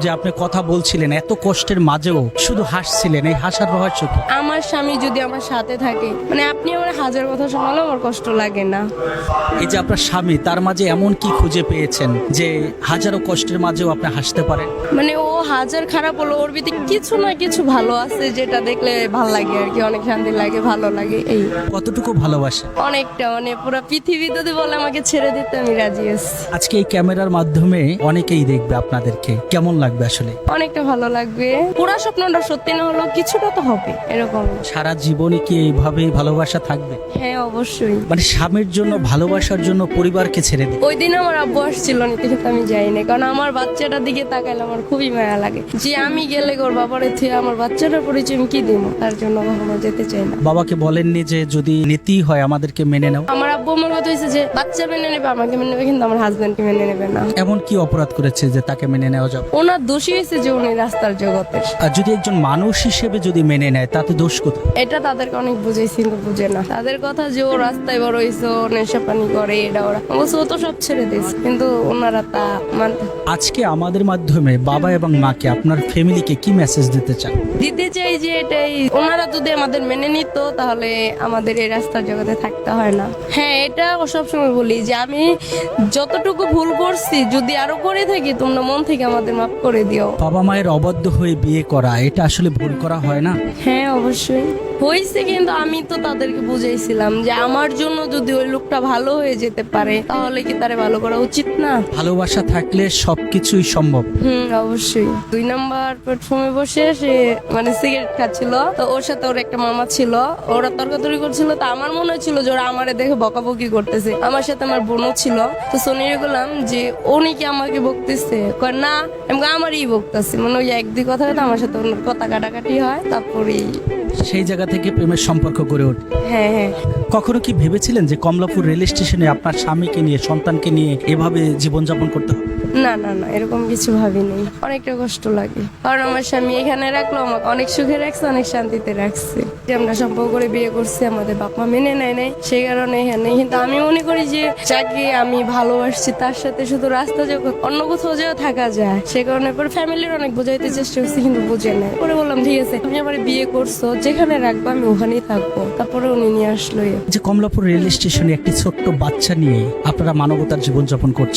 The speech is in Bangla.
যে আপনি কথা বলছিলেন এত কষ্টের মাঝেও শুধু হাসছিলেন, এই হাসার রহস্য কি? আমার স্বামী যদি আমার সাথে থাকে, মানে আপনি আমার হাজার কথা শোনালেও আমার কষ্ট লাগে না। এই যে আপনার স্বামী, তার মাঝে এমন কি খুঁজে পেয়েছেন যে হাজারো কষ্টের মাঝেও আপনি হাসতে পারেন? মানে ও হাজার খারাপ হলো, ওর ভিতরে কিছু না কিছু ভালো আছে, যেটা দেখলে ভালো লাগে আর কি, অনেক শান্তি লাগে, ভালো লাগে। এই কতটুকু ভালোবাসে? অনেকটা, মানে পুরো পৃথিবী যদি বলে আমাকে ছেড়ে দিতে আমি রাজি আছি। আজকে এই ক্যামেরার মাধ্যমে অনেকেই দেখবে আপনাদেরকে, কেমন লাগবে আসলে? অনেকটা ভালো লাগবে। পুরা স্বপ্নটা সত্যি না হলেও কিছুটা তো হবে এরকম। সারা জীবনে কি এইভাবেই ভালোবাসা থাকবে? হ্যাঁ অবশ্যই। মানে স্বামীর জন্য, ভালোবাসার জন্য পরিবারকে ছেড়ে দিই? ওই দিন আমার আব্বু আসছিল নিতে, কিন্তু আমি যাইনি, কারণ আমার বাচ্চাটার দিকে তাকাইলে আমার খুবই মায়া লাগে, যে আমি গেলে ওর বাবারে থুয়ে আমার বাচ্চাটার পরিচয় আমি কি দিব, তার জন্য কখনো যেতে চাই না। বাবাকে বলেননি যে যদি নীতি হয় আমাদেরকে মেনে নাও? আমার আব্বু আমার কথা হয়েছে যে বাচ্চা মেনে নেবে, আমাকে মেনে নেবে, কিন্তু আমার হাজবেন্ডকে মেনে নেবে না। এমন কি অপরাধ করেছে যে তাকে মেনে নেওয়া যাবে? ওনার দোষী হয়েছে যে উনি রাস্তার জগতের। আর যদি একজন মানুষ হিসেবে যদি মেনে নেয় তাতে দোষ কোথায়? এটা তাদেরকে অনেক বুঝাইছি, কিন্তু বুঝে না। তাদের কথা যে ও রাস্তায় বড় হয়েছে, ও নেশা পানি করে, এটা ওরা অবশ্য ও তো সব ছেড়ে দিয়েছে, কিন্তু ওনারা তা মানতে। আজকে আমাদের মাধ্যমে বাবা এবং মাকে, আপনার ফ্যামিলিকে কি মেসেজ দিতে চান? দিতে চাই যে এটাই, ওনারা যদি আমাদের মেনে নিত তাহলে আমাদের এই রাস্তার জগতে থাকতে হয় না। হ্যাঁ, এটা সবসময় বলি যে আমি যতটুকু ভুল করছি, যদি আরো করে থাকি, তোমরা মন থেকে আমাদের মাফ করে দিও। বাবা মায়ের অবাধ্য হয়ে বিয়ে করা, এটা আসলে ভুল করা হয় না? হ্যাঁ অবশ্যই হয়েছে, কিন্তু আমি তো তাদেরকে বুঝাইছিলাম যে আমার জন্য যদি ওই লোকটা ভালো হয়ে যেতে পারে তাহলে কি তারে ভালো করা উচিত না? ভালোবাসা থাকলে সবকিছুই সম্ভব। অবশ্যই। 2 নাম্বার প্ল্যাটফর্মে বসে সে মানে সিগারেট খাচ্ছিল, তো ওর সাথে ওর একটা মামা ছিল, ওরা তর্কাতর্কি করছিল, তো আমার মনে হচ্ছিল যে ওরা আমারে দেখে বকাবকি করতেছে। আমার সাথে আমার বোনও ছিল, তো শুনিয়ে গেলাম যে উনি কি আমাকে বকতেছে, কয় না আমি আমারই বকতেছি, মানে ওই এক দুই কথা কথা আমার সাথে ওনার কথা কাটাকাটি হয়, তারপরেই সেই জায়গা থেকে প্রেমের সম্পর্ক গড়ে ওঠে। হ্যাঁ হ্যাঁ। কখনো কি ভেবেছিলেন যে কমলাপুর রেল স্টেশনে আপনার স্বামীকে নিয়ে, সন্তানকে নিয়ে এভাবে জীবনযাপন করতে হবে? না না না, এরকম কিছু ভাবিনি। অনেকটা কষ্ট লাগে, কারণ আমার স্বামী এখানে রাখলো, আমাকে অনেক সুখে রাখছে, অনেক শান্তিতে রাখছে। যে আমরা সম্পর্ক করে বিয়ে করছি, আমাদের বাপ মা মেনে নেয় নাই, সেই কারণে এখানে। কিন্তু আমি মনে করি যে যাকে আমি ভালোবাসছি তার সাথে শুধু রাস্তা যখন অন্য কোথাও যেও থাকা যায়, সে কারণে পরে ফ্যামিলির অনেক বোঝাইতে চেষ্টা করছি, কিন্তু বুঝে নেয়। পরে বললাম ঠিক আছে, তুমি আমার বিয়ে করছো, যেখানে রাখবো আমি ওখানেই থাকবো। তারপরে উনি নিয়ে আসলো। যে কমলাপুর রেল স্টেশনে একটি ছোট্ট বাচ্চা নিয়ে আপনারা মানবতার জীবনযাপন করছেন,